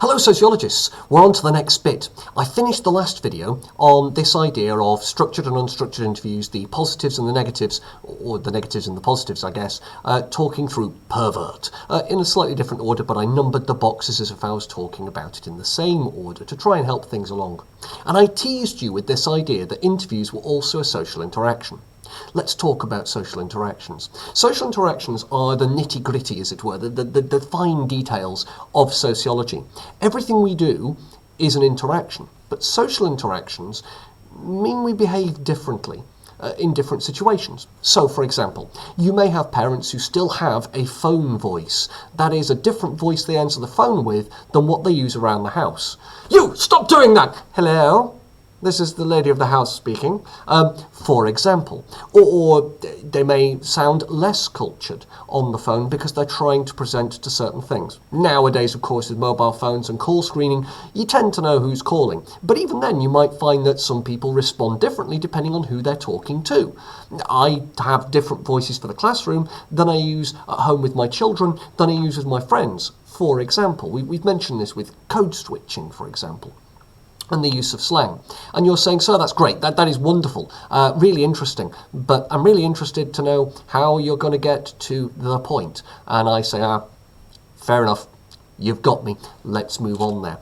Hello sociologists, we're on to the next bit. I finished the last video on this idea of structured and unstructured interviews, the positives and the negatives, or the negatives and the positives I guess, talking through pervert, in a slightly different order, but I numbered the boxes as if I was talking about it in the same order to try and help things along. And I teased you with this idea that interviews were also a social interaction. Let's talk about social interactions. Social interactions are the nitty-gritty, as it were, the fine details of sociology. Everything we do is an interaction, but social interactions mean we behave differently in different situations. So, for example, you may have parents who still have a phone voice. That is, a different voice they answer the phone with than what they use around the house. You, stop doing that! Hello? This is the lady of the house speaking, for example. Or they may sound less cultured on the phone because they're trying to present to certain things. Nowadays, of course, with mobile phones and call screening, you tend to know who's calling. But even then, you might find that some people respond differently depending on who they're talking to. I have different voices for the classroom than I use at home with my children, than I use with my friends, for example. We've mentioned this with code switching, for example, and the use of slang. And you're saying, sir, that's great, that is wonderful, really interesting, but I'm really interested to know how you're going to get to the point. And I say, fair enough, you've got me, let's move on there.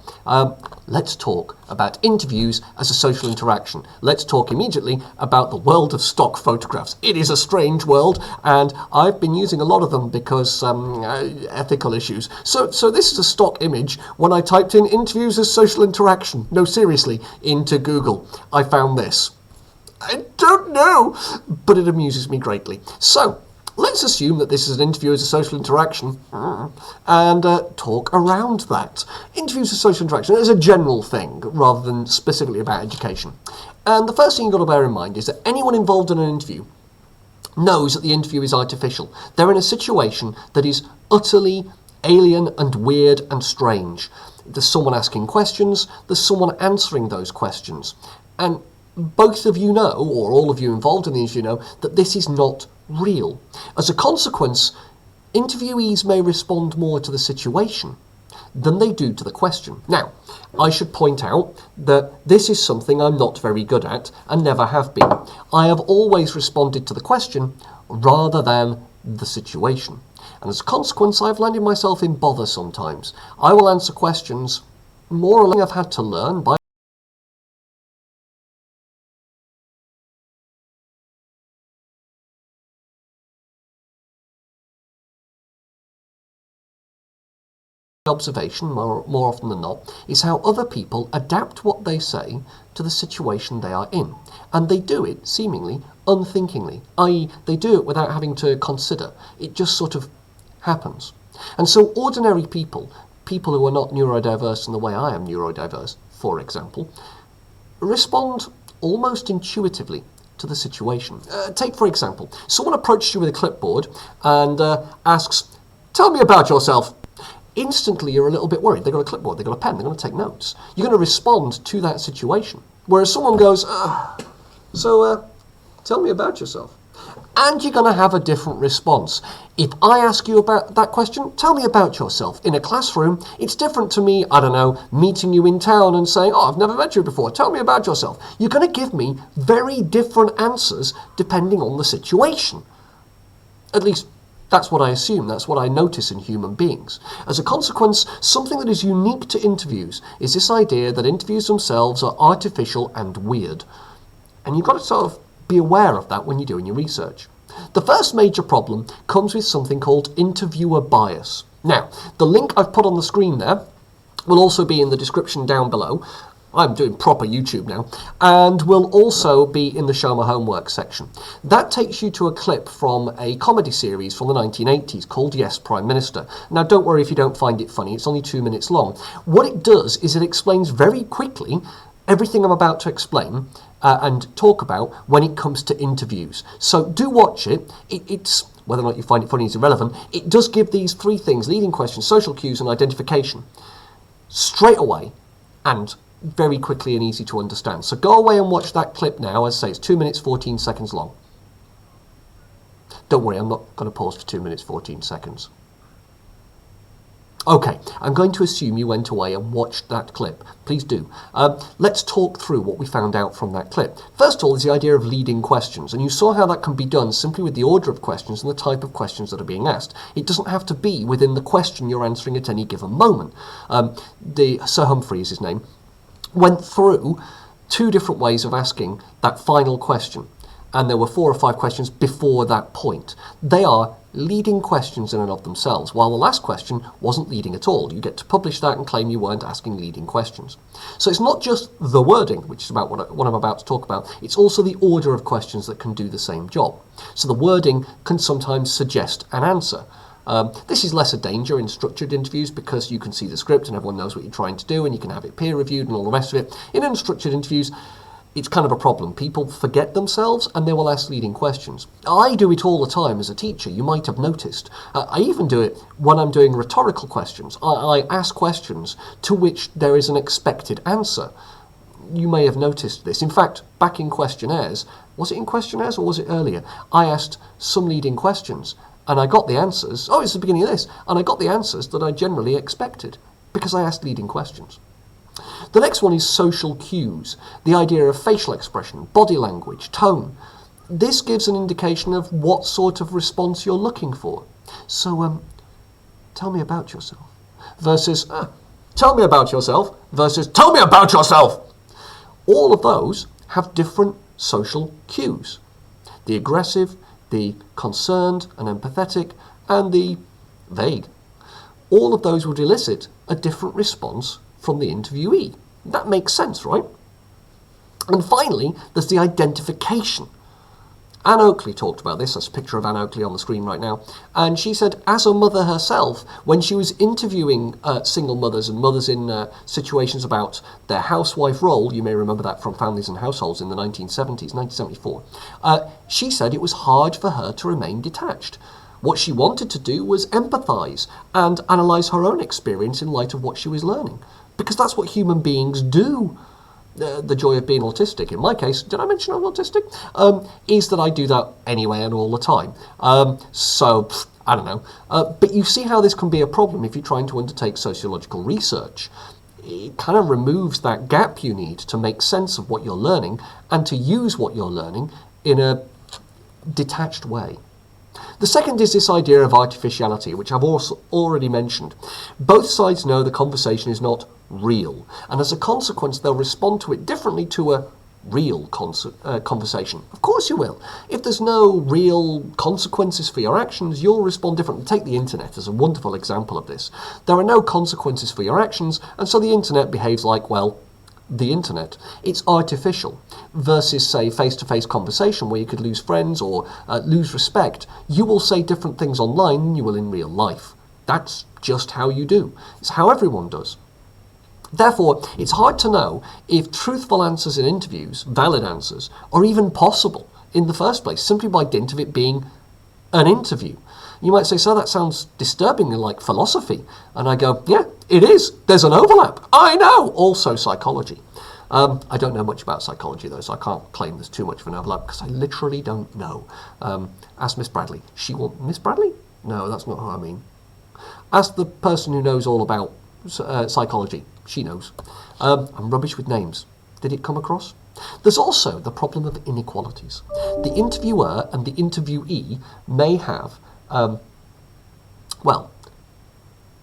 Let's talk about interviews as a social interaction. Let's talk immediately about the world of stock photographs. It is a strange world, and I've been using a lot of them because ethical issues. So this is a stock image when I typed in interviews as social interaction. No, seriously, into Google. I found this. I don't know, but it amuses me greatly. So, let's assume that this is an interview as a social interaction and talk around that. Interviews as social interaction is a general thing rather than specifically about education. And the first thing you've got to bear in mind is that anyone involved in an interview knows that the interview is artificial. They're in a situation that is utterly alien and weird and strange. There's someone asking questions, there's someone answering those questions. And both of you know, or all of you involved in the interview know, that this is not real. As a consequence, interviewees may respond more to the situation than they do to the question. Now, I should point out that this is something I'm not very good at and never have been. I have always responded to the question rather than the situation. And as a consequence, I've landed myself in bother sometimes. I will answer questions more or less I've had to learn by observation, more often than not, is how other people adapt what they say to the situation they are in. And they do it, seemingly, unthinkingly, i.e. they do it without having to consider. It just sort of happens. And so ordinary people who are not neurodiverse in the way I am neurodiverse, for example, respond almost intuitively to the situation. Take, for example, someone approaches you with a clipboard and asks, "Tell me about yourself." Instantly, you're a little bit worried. They've got a clipboard, they've got a pen, they're going to take notes. You're going to respond to that situation. Whereas someone goes, tell me about yourself. And you're going to have a different response. If I ask you about that question, tell me about yourself. In a classroom, it's different to me, I don't know, meeting you in town and saying, I've never met you before, tell me about yourself. You're going to give me very different answers depending on the situation. At least, that's what I assume, that's what I notice in human beings. As a consequence, something that is unique to interviews is this idea that interviews themselves are artificial and weird. And you've got to sort of be aware of that when you're doing your research. The first major problem comes with something called interviewer bias. Now, the link I've put on the screen there will also be in the description down below. I'm doing proper YouTube now, and will also be in the Show My Homework section. That takes you to a clip from a comedy series from the 1980s called Yes, Prime Minister. Now, don't worry if you don't find it funny, it's only 2 minutes long. What it does is it explains very quickly everything I'm about to explain and talk about when it comes to interviews. So do watch it. It's whether or not you find it funny is irrelevant. It does give these three things: leading questions, social cues, and identification, straight away, and very quickly and easy to understand. So go away and watch that clip now. As I say, it's 2 minutes 14 seconds long. Don't worry, I'm not going to pause for 2 minutes 14 seconds. Okay, I'm going to assume you went away and watched that clip. Please do. Let's talk through what we found out from that clip. First of all is the idea of leading questions, and you saw how that can be done simply with the order of questions and the type of questions that are being asked. It doesn't have to be within the question you're answering at any given moment. Sir Humphrey is his name, went through 2 different ways of asking that final question, and there were 4 or 5 questions before that point. They are leading questions in and of themselves, while the last question wasn't leading at all. You get to publish that and claim you weren't asking leading questions. So it's not just the wording, which is about what I'm about to talk about, it's also the order of questions that can do the same job. So the wording can sometimes suggest an answer. This is less a danger in structured interviews because you can see the script and everyone knows what you're trying to do and you can have it peer reviewed and all the rest of it. In unstructured interviews, it's kind of a problem. People forget themselves and they will ask leading questions. I do it all the time as a teacher, you might have noticed. I even do it when I'm doing rhetorical questions. I ask questions to which there is an expected answer. You may have noticed this. In fact, back in questionnaires, was it in questionnaires or was it earlier? I asked some leading questions and I got the answers. Oh, it's the beginning of this. And I got the answers that I generally expected because I asked leading questions. The next one is social cues, the idea of facial expression, body language, tone. This gives an indication of what sort of response you're looking for. So, tell me about yourself, versus, tell me about yourself, versus, tell me about yourself. All of those have different social cues. The aggressive, the concerned and empathetic, and the vague. All of those would elicit a different response from the interviewee. That makes sense, right? And finally, there's the identification. Anne Oakley talked about this. That's a picture of Anne Oakley on the screen right now. And she said, as a mother herself, when she was interviewing single mothers and mothers in situations about their housewife role, you may remember that from Families and Households in the 1970s, 1974, she said it was hard for her to remain detached. What she wanted to do was empathise and analyse her own experience in light of what she was learning. Because that's what human beings do. The joy of being autistic, in my case, did I mention I'm autistic? Is that I do that anyway and all the time. I don't know. But you see how this can be a problem if you're trying to undertake sociological research. It kind of removes that gap you need to make sense of what you're learning and to use what you're learning in a detached way. The second is this idea of artificiality, which I've also already mentioned. Both sides know the conversation is not real, and as a consequence they'll respond to it differently to a real conversation. Of course you will. If there's no real consequences for your actions, you'll respond differently. Take the internet as a wonderful example of this. There are no consequences for your actions, and so the internet behaves like, well, the internet. It's artificial versus, say, face-to-face conversation where you could lose friends or lose respect. You will say different things online than you will in real life. That's just how you do. It's how everyone does. Therefore, it's hard to know if truthful answers in interviews, valid answers, are even possible in the first place, simply by dint of it being an interview. You might say, so that sounds disturbingly like philosophy. And I go, yeah, it is. There's an overlap. I know. Also psychology. I don't know much about psychology, though, so I can't claim there's too much of an overlap because I literally don't know. Ask Miss Bradley. Miss Bradley? No, that's not who I mean. Ask the person who knows all about psychology. She knows. I'm rubbish with names. Did it come across? There's also the problem of inequalities. The interviewer and the interviewee may have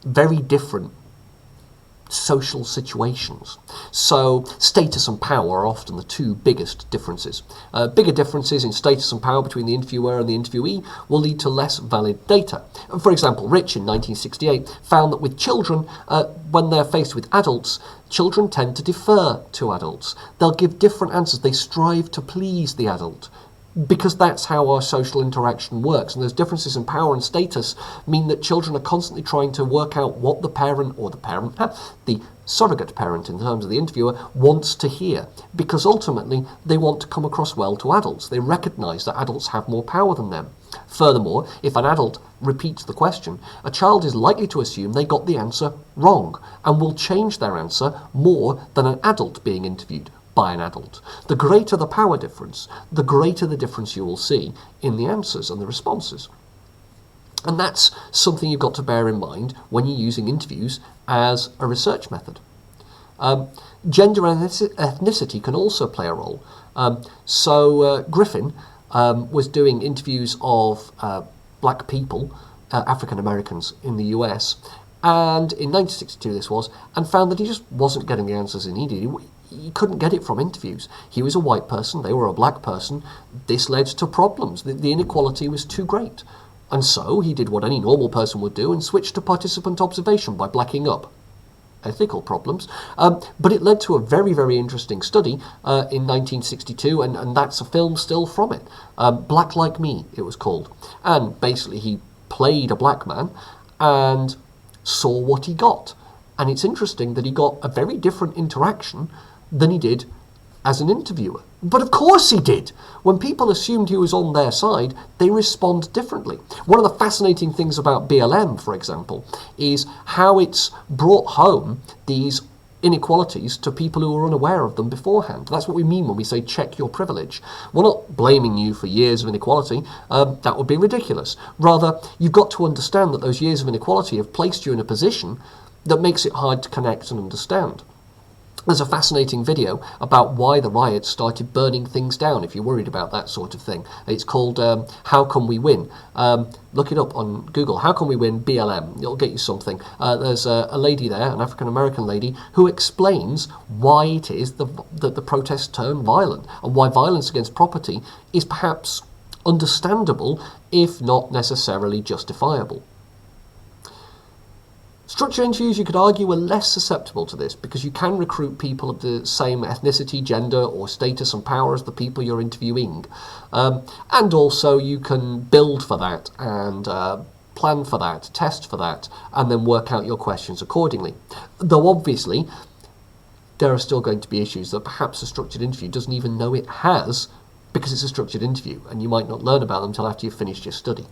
very different social situations. So status and power are often the two biggest differences. Bigger differences in status and power between the interviewer and the interviewee will lead to less valid data. For example, Rich in 1968 found that with children, when they're faced with adults, children tend to defer to adults. They'll give different answers. They strive to please the adult, because that's how our social interaction works. And those differences in power and status mean that children are constantly trying to work out what the parent, or the surrogate parent in terms of the interviewer, wants to hear, because ultimately they want to come across well to adults. They recognise that adults have more power than them. Furthermore, if an adult repeats the question, a child is likely to assume they got the answer wrong and will change their answer more than an adult being interviewed by an adult. The greater the power difference, the greater the difference you will see in the answers and the responses. And that's something you've got to bear in mind when you're using interviews as a research method. Gender and ethnicity can also play a role. Griffin was doing interviews of black people, African Americans in the US, and in 1962 this was, and found that he just wasn't getting the answers he needed. He couldn't get it from interviews. He was a white person, they were a black person. This led to problems. The inequality was too great. And so he did what any normal person would do and switched to participant observation by blacking up. Ethical problems, but it led to a very, very interesting study in 1962, and that's a film still from it. Black Like Me, it was called. And basically he played a black man and saw what he got. And it's interesting that he got a very different interaction than he did as an interviewer. But of course he did. When people assumed he was on their side, they respond differently. One of the fascinating things about BLM, for example, is how it's brought home these inequalities to people who are unaware of them beforehand. That's what we mean when we say check your privilege. We're not blaming you for years of inequality. That would be ridiculous. Rather, you've got to understand that those years of inequality have placed you in a position that makes it hard to connect and understand. There's a fascinating video about why the riots started burning things down, if you're worried about that sort of thing. It's called How Can We Win? Look it up on Google. How Can We Win BLM? It'll get you something. There's a lady there, an African-American lady, who explains why it is that the protests turn violent and why violence against property is perhaps understandable, if not necessarily justifiable. Structured interviews, you could argue, are less susceptible to this because you can recruit people of the same ethnicity, gender, or status and power as the people you're interviewing. And also you can build for that and plan for that, test for that, and then work out your questions accordingly. Though obviously, there are still going to be issues that perhaps a structured interview doesn't even know it has because it's a structured interview, and you might not learn about them until after you've finished your study.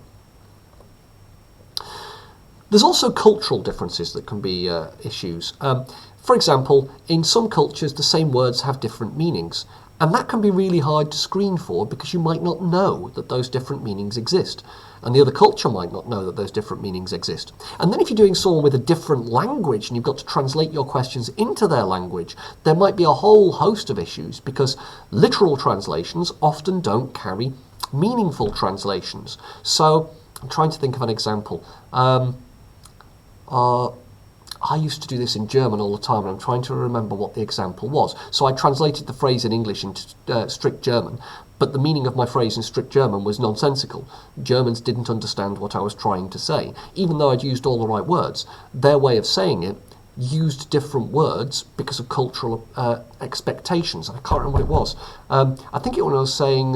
There's also cultural differences that can be issues. For example, in some cultures the same words have different meanings, and that can be really hard to screen for because you might not know that those different meanings exist, and the other culture might not know that those different meanings exist. And then if you're doing someone with a different language and you've got to translate your questions into their language, there might be a whole host of issues because literal translations often don't carry meaningful translations. So I'm trying to think of an example. I used to do this in German all the time, and I'm trying to remember what the example was. So I translated the phrase in English into strict German, but the meaning of my phrase in strict German was nonsensical. Germans didn't understand what I was trying to say. Even though I'd used all the right words, their way of saying it used different words because of cultural expectations. I can't remember what it was. I think it was saying,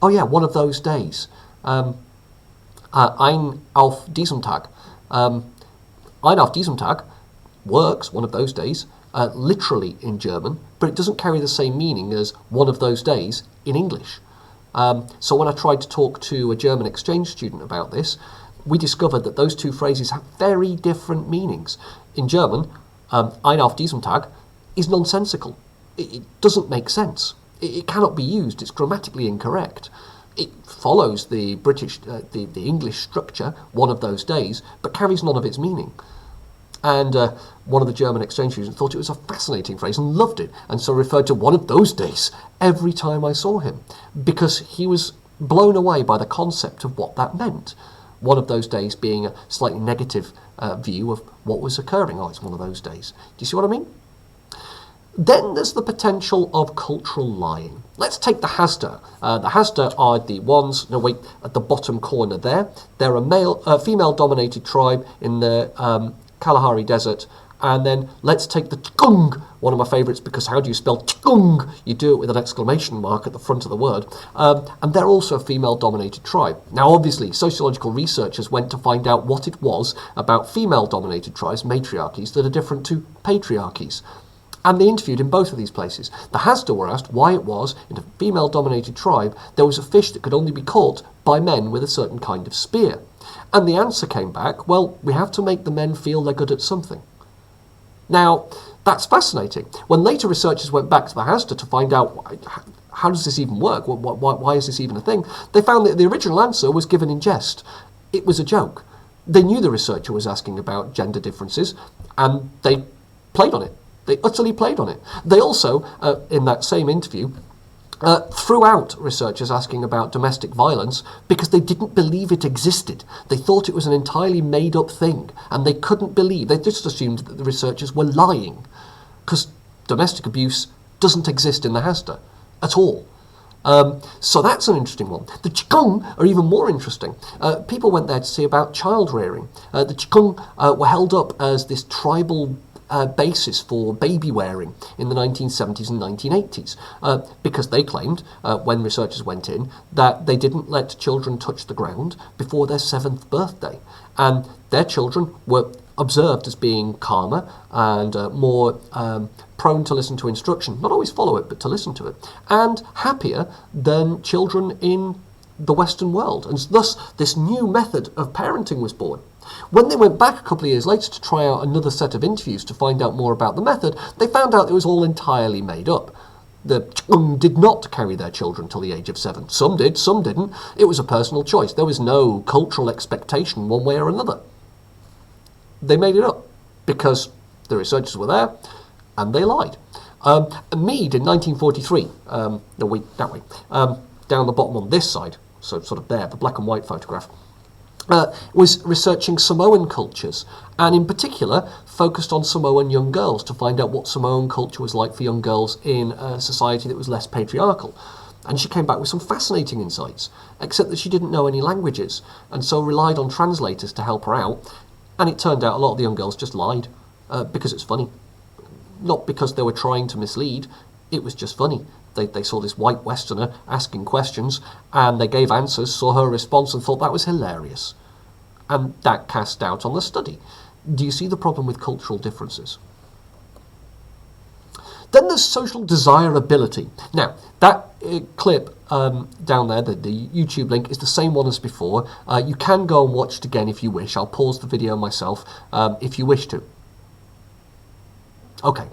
one of those days. Ein auf diesem Tag. Ein auf diesem Tag works, one of those days, literally in German, but it doesn't carry the same meaning as one of those days in English. So when I tried to talk to a German exchange student about this, we discovered that those two phrases have very different meanings. In German, ein auf diesem Tag is nonsensical. It doesn't make sense. It cannot be used. It's grammatically incorrect. It follows the British, the English structure, one of those days, but carries none of its meaning. And one of the German exchange students thought it was a fascinating phrase and loved it, and so referred to one of those days every time I saw him, because he was blown away by the concept of what that meant. One of those days being a slightly negative view of what was occurring. Oh, it's one of those days. Do you see what I mean? Then there's the potential of cultural lying. Let's take the Hasda. The Hasda are the ones, at the bottom corner there. They're a female-dominated tribe in the Kalahari Desert. And then let's take the Tgung, one of my favourites, because how do you spell Tgung? You do it with an exclamation mark at the front of the word. And they're also a female-dominated tribe. Now, obviously, sociological researchers went to find out what it was about female-dominated tribes, matriarchies, that are different to patriarchies. And they interviewed in both of these places. The Hasda were asked why it was, in a female-dominated tribe, there was a fish that could only be caught by men with a certain kind of spear. And the answer came back, well, we have to make the men feel they're good at something. Now, that's fascinating. When later researchers went back to the Hasda to find out how does this even work, why is this even a thing, they found that the original answer was given in jest. it was a joke. They knew the researcher was asking about gender differences, and they played on it. They utterly played on it. They also, in that same interview, threw out researchers asking about domestic violence because they didn't believe it existed. They thought it was an entirely made-up thing, and they couldn't believe. They just assumed that the researchers were lying, because domestic abuse doesn't exist in the Hasda at all. So that's an interesting one. The Qigong are even more interesting. People went there to see about child rearing. The Qigong were held up as this tribal basis for baby wearing in the 1970s and 1980s because they claimed, when researchers went in, that they didn't let children touch the ground before their 7th birthday. And their children were observed as being calmer and more prone to listen to instruction, not always follow it, but to listen to it, and happier than children in the Western world. And thus, this new method of parenting was born. When they went back a couple of years later to try out another set of interviews to find out more about the method, they found out it was all entirely made up. The Qigong did not carry their children till the age of 7. Some did, some didn't. It was a personal choice. There was no cultural expectation one way or another. They made it up because the researchers were there and they lied. Mead in 1943, down the bottom on this side, so sort of there, the black and white photograph, was researching Samoan cultures, and in particular focused on Samoan young girls to find out what Samoan culture was like for young girls in a society that was less patriarchal. And she came back with some fascinating insights, except that she didn't know any languages, and so relied on translators to help her out. And it turned out a lot of the young girls just lied because it's funny. Not because they were trying to mislead, it was just funny. They saw this white Westerner asking questions, and they gave answers, saw her response, and thought that was hilarious. And that cast doubt on the study. Do you see the problem with cultural differences? Then there's social desirability. Now, that clip down there, the YouTube link, is the same one as before. You can go and watch it again if you wish. I'll pause the video myself if you wish to. Okay,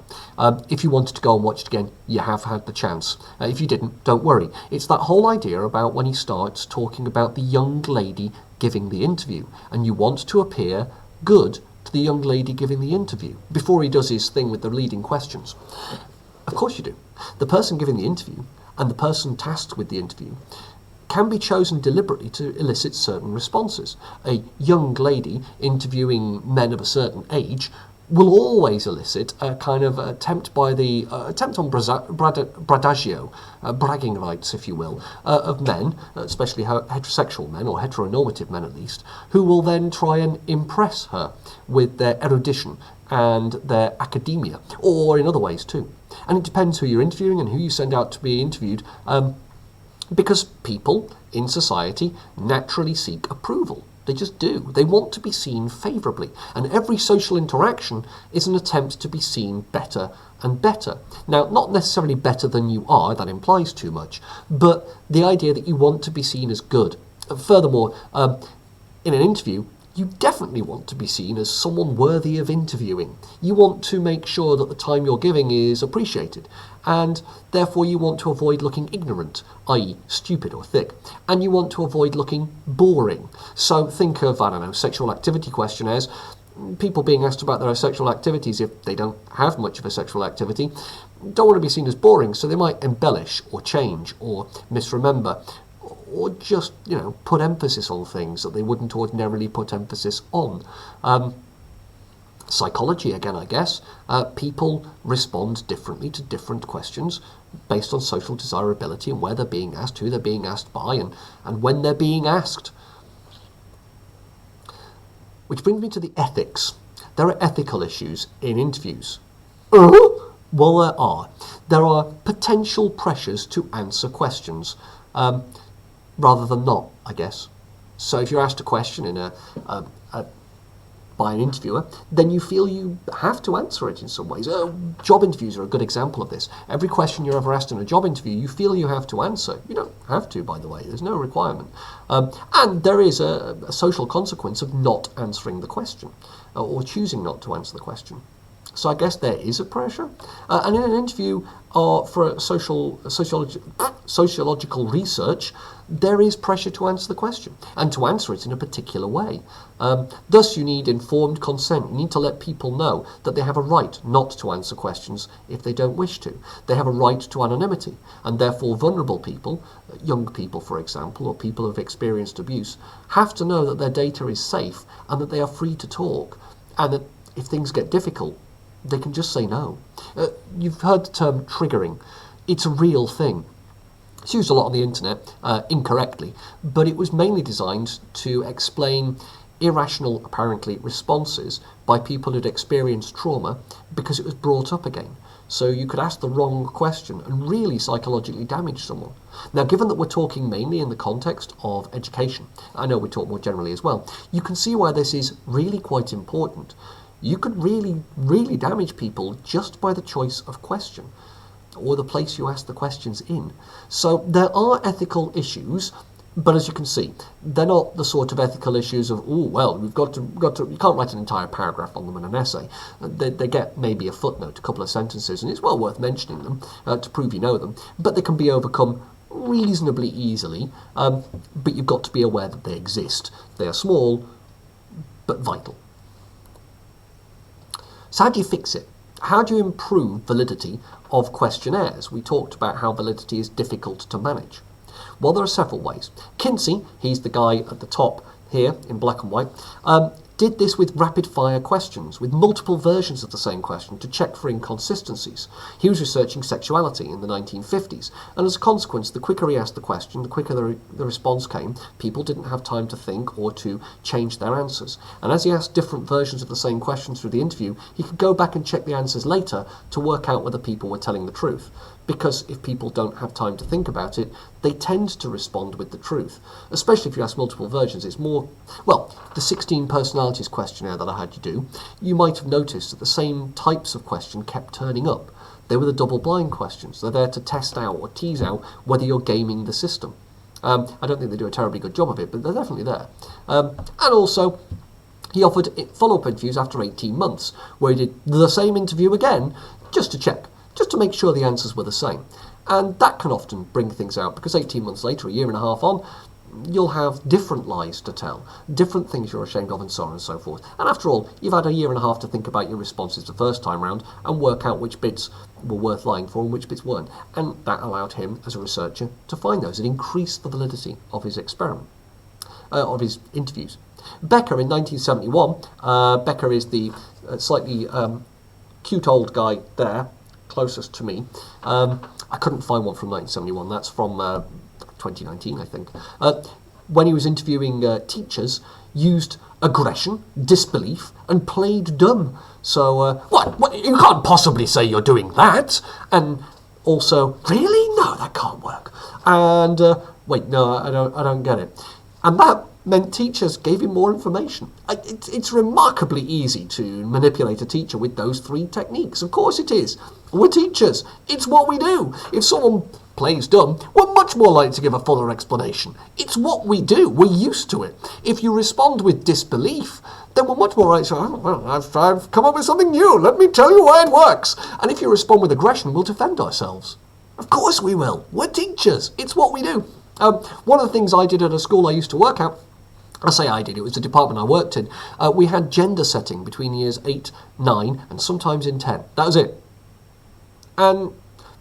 if you wanted to go and watch it again, you have had the chance. If you didn't, don't worry. It's that whole idea about when he starts talking about the young lady giving the interview, and you want to appear good to the young lady giving the interview before he does his thing with the leading questions. Of course you do. The person giving the interview and the person tasked with the interview can be chosen deliberately to elicit certain responses. A young lady interviewing men of a certain age will always elicit a kind of attempt on bradagio, bragging rights, if you will, of men, especially heterosexual men, or heteronormative men at least, who will then try and impress her with their erudition and their academia, or in other ways too. And it depends who you're interviewing and who you send out to be interviewed, because people in society naturally seek approval. They just do. They want to be seen favourably. And every social interaction is an attempt to be seen better and better. Now, not necessarily better than you are, that implies too much, but the idea that you want to be seen as good. Furthermore, in an interview, you definitely want to be seen as someone worthy of interviewing. You want to make sure that the time you're giving is appreciated, and therefore you want to avoid looking ignorant, i.e. stupid or thick, and you want to avoid looking boring. So think of, sexual activity questionnaires, people being asked about their sexual activities if they don't have much of a sexual activity, don't want to be seen as boring, so they might embellish or change or misremember, or just, put emphasis on things that they wouldn't ordinarily put emphasis on. Psychology, again, I guess. People respond differently to different questions based on social desirability and where they're being asked, who they're being asked by, and when they're being asked. Which brings me to the ethics. There are ethical issues in interviews. Well, there are. There are potential pressures to answer questions. Rather than not, I guess. So if you're asked a question by an interviewer, then you feel you have to answer it in some ways. Job interviews are a good example of this. Every question you're ever asked in a job interview, you feel you have to answer. You don't have to, by the way. There's no requirement. And there is a social consequence of not answering the question, or choosing not to answer the question. So I guess there is a pressure. And in an interview for sociological research, there is pressure to answer the question, and to answer it in a particular way. Thus, you need informed consent. You need to let people know that they have a right not to answer questions if they don't wish to. They have a right to anonymity, and therefore vulnerable people, young people for example, or people who have experienced abuse, have to know that their data is safe and that they are free to talk, and that if things get difficult, they can just say no. You've heard the term triggering. It's a real thing. It's used a lot on the internet, incorrectly, but it was mainly designed to explain irrational, apparently, responses by people who'd experienced trauma because it was brought up again. So you could ask the wrong question and really psychologically damage someone. Now, given that we're talking mainly in the context of education, I know we talk more generally as well, you can see why this is really quite important. You could really, really damage people just by the choice of question, or the place you ask the questions in. So there are ethical issues, but as you can see, they're not the sort of ethical issues of, oh, well, we've got to, you can't write an entire paragraph on them in an essay. They get maybe a footnote, a couple of sentences, and it's well worth mentioning them to prove you know them, but they can be overcome reasonably easily, but you've got to be aware that they exist. They are small, but vital. So how do you fix it? How do you improve validity of questionnaires? We talked about how validity is difficult to manage. Well, there are several ways. Kinsey, he's the guy at the top here in black and white, did this with rapid-fire questions, with multiple versions of the same question to check for inconsistencies. He was researching sexuality in the 1950s, and as a consequence, the quicker he asked the question, the quicker the response came. People didn't have time to think or to change their answers. And as he asked different versions of the same question through the interview, he could go back and check the answers later to work out whether people were telling the truth. Because if people don't have time to think about it, they tend to respond with the truth. Especially if you ask multiple versions, it's more, well, the 16 personalities questionnaire that I had you do, you might have noticed that the same types of question kept turning up. They were the double-blind questions. They're there to test out or tease out whether you're gaming the system. I don't think they do a terribly good job of it, but they're definitely there. And also, he offered follow-up interviews after 18 months, where he did the same interview again, just to check, just to make sure the answers were the same. And that can often bring things out, because 18 months later, a year and a half on, you'll have different lies to tell, different things you're ashamed of, and so on and so forth. And after all, you've had a year and a half to think about your responses the first time round and work out which bits were worth lying for and which bits weren't. And that allowed him, as a researcher, to find those. It increased the validity of his experiment, of his interviews. Becker in 1971, Becker is the slightly cute old guy there, closest to me. I couldn't find one from 1971, that's from 2019, I think. When he was interviewing teachers, used aggression, disbelief, and played dumb. So, what? You can't possibly say you're doing that. And also, really? No, that can't work. And, wait, no, I don't get it. And that meant teachers gave him more information. It's remarkably easy to manipulate a teacher with those three techniques. Of course it is. We're teachers. It's what we do. If someone plays dumb, we're much more likely to give a fuller explanation. It's what we do. We're used to it. If you respond with disbelief, then we're much more likely to say, oh, well, I've come up with something new. Let me tell you why it works. And if you respond with aggression, we'll defend ourselves. Of course we will. We're teachers. It's what we do. One of the things I did at a school I used to work at, I say I did, it was the department I worked in, we had gender setting between years 8, 9, and sometimes in 10. That was it. And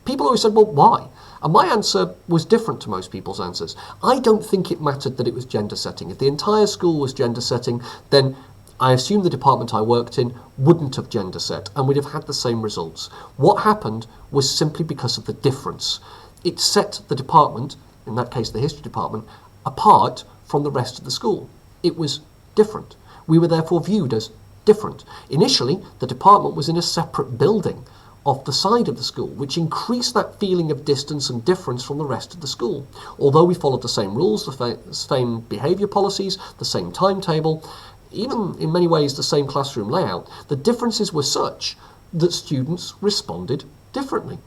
people always said, well, why? And my answer was different to most people's answers. I don't think it mattered that it was gender setting. If the entire school was gender setting, then I assume the department I worked in wouldn't have gender set, and we'd have had the same results. What happened was simply because of the difference. It set the department, in that case the history department, apart from the rest of the school. It was different. We were therefore viewed as different. Initially, the department was in a separate building off the side of the school, which increased that feeling of distance and difference from the rest of the school. Although we followed the same rules, the same behaviour policies, the same timetable, even in many ways the same classroom layout, the differences were such that students responded differently.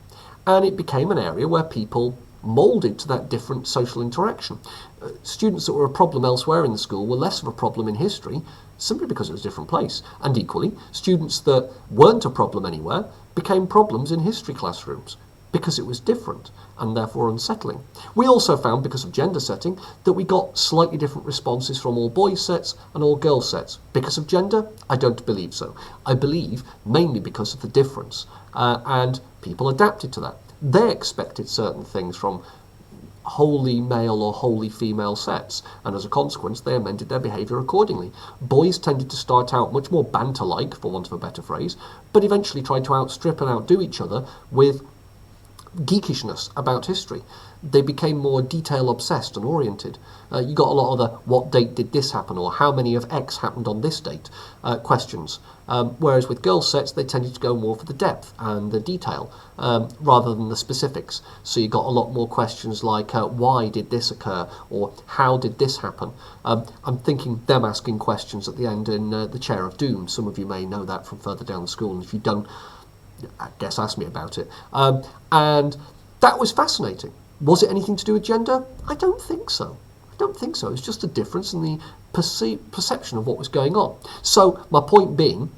And it became an area where people moulded to that different social interaction. Students that were a problem elsewhere in the school were less of a problem in history, simply because it was a different place. And equally, students that weren't a problem anywhere became problems in history classrooms. because it was different and therefore unsettling. We also found, because of gender setting, that we got slightly different responses from all boys sets and all girls sets. Because of gender? I don't believe so. I believe mainly because of the difference, and people adapted to that. They expected certain things from wholly male or wholly female sets, and as a consequence they amended their behaviour accordingly. Boys tended to start out much more banter-like, for want of a better phrase, but eventually tried to outstrip and outdo each other with geekishness about history. They became more detail obsessed and oriented. You got a lot of the what date did this happen, or how many of X happened on this date questions. Whereas with girls sets they tended to go more for the depth and the detail rather than the specifics. So you got a lot more questions like why did this occur, or how did this happen. I'm thinking them asking questions at the end in the Chair of Doom. Some of you may know that from further down the school, and if you don't, I guess ask me about it. And that was fascinating. Was it anything to do with gender? I don't think so. I don't think so. It's just a difference in the perception of what was going on. So my point being,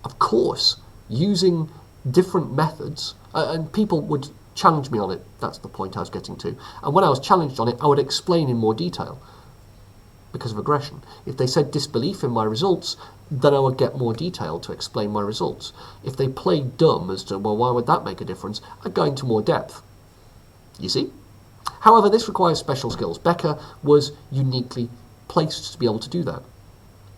of course, using different methods, and people would challenge me on it. That's the point I was getting to. And when I was challenged on it, I would explain in more detail because of aggression. If they said disbelief in my results, then I would get more detail to explain my results. If they played dumb as to, well, why would that make a difference, I'd go into more depth. You see? However, this requires special skills. Becca was uniquely placed to be able to do that.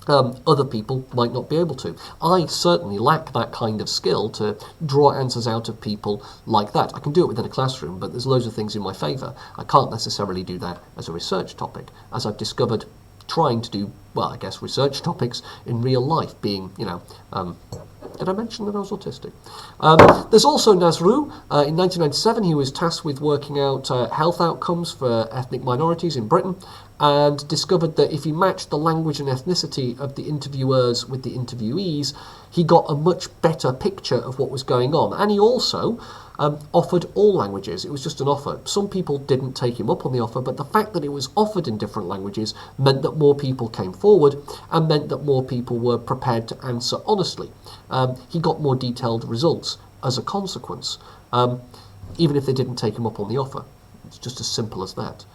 Other people might not be able to. I certainly lack that kind of skill to draw answers out of people like that. I can do it within a classroom, but there's loads of things in my favour. I can't necessarily do that as a research topic, as I've discovered trying to do, well, I guess research topics in real life, being, did I mention that I was autistic? There's also Nazru. In 1997, he was tasked with working out health outcomes for ethnic minorities in Britain, and discovered that if he matched the language and ethnicity of the interviewers with the interviewees, he got a much better picture of what was going on. And he also offered all languages. It was just an offer. Some people didn't take him up on the offer, but the fact that it was offered in different languages meant that more people came forward and meant that more people were prepared to answer honestly. He got more detailed results as a consequence, even if they didn't take him up on the offer. It's just as simple as that.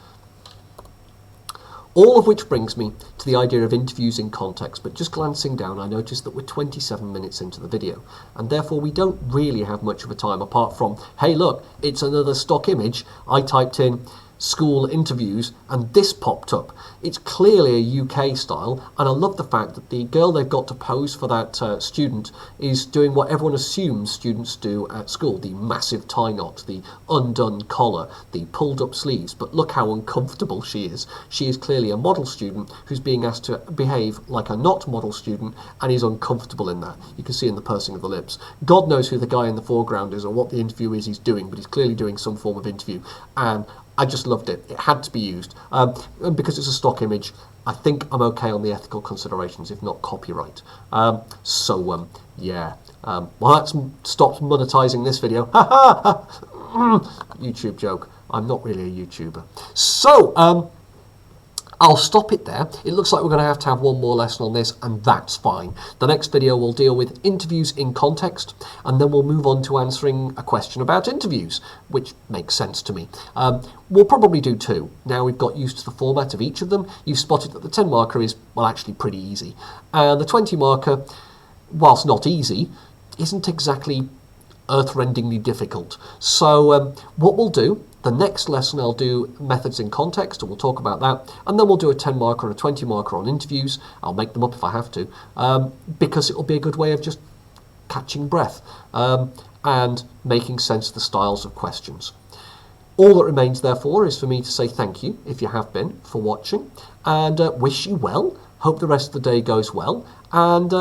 All of which brings me to the idea of interviews in context, but just glancing down I noticed that we're 27 minutes into the video, and therefore we don't really have much of a time apart from, hey look, it's another stock image. I typed in school interviews and this popped up. It's clearly a UK style, and I love the fact that the girl they've got to pose for that student is doing what everyone assumes students do at school: the massive tie knot, the undone collar, the pulled up sleeves. But look how uncomfortable she is. She is clearly a model student who's being asked to behave like a not model student, and is uncomfortable in that. You can see in the pursing of the lips. God knows who the guy in the foreground is or what the interview is he's doing, but he's clearly doing some form of interview, and I just loved it. It had to be used. And because it's a stock image, I think I'm okay on the ethical considerations, if not copyright. Yeah. Well, that stops monetising this video. YouTube joke. I'm not really a YouTuber. So, I'll stop it there. It looks like we're going to have one more lesson on this, and that's fine. The next video will deal with interviews in context, and then we'll move on to answering a question about interviews, which makes sense to me. We'll probably do two. Now we've got used to the format of each of them, you've spotted that the 10 marker is, well, actually pretty easy. And the 20 marker, whilst not easy, isn't exactly earth-rendingly difficult. So what we'll do, the next lesson I'll do methods in context, and we'll talk about that, and then we'll do a 10 marker and a 20 marker on interviews. I'll make them up if I have to, because it'll be a good way of just catching breath and making sense of the styles of questions. All that remains, therefore, is for me to say thank you, if you have been, for watching, and wish you well. Hope the rest of the day goes well, and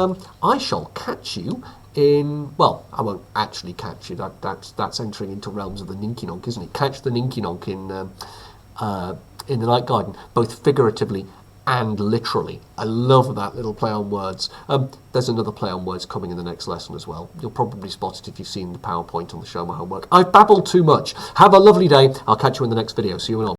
I shall catch you in, well, I won't actually catch you. That's entering into realms of the Ninky Nonk, isn't it? Catch the Ninky Nonk in the Night Garden, both figuratively and literally. I love that little play on words. There's another play on words coming in the next lesson as well. You'll probably spot it if you've seen the PowerPoint on the Show My Homework. I've babbled too much. Have a lovely day. I'll catch you in the next video. See you in all.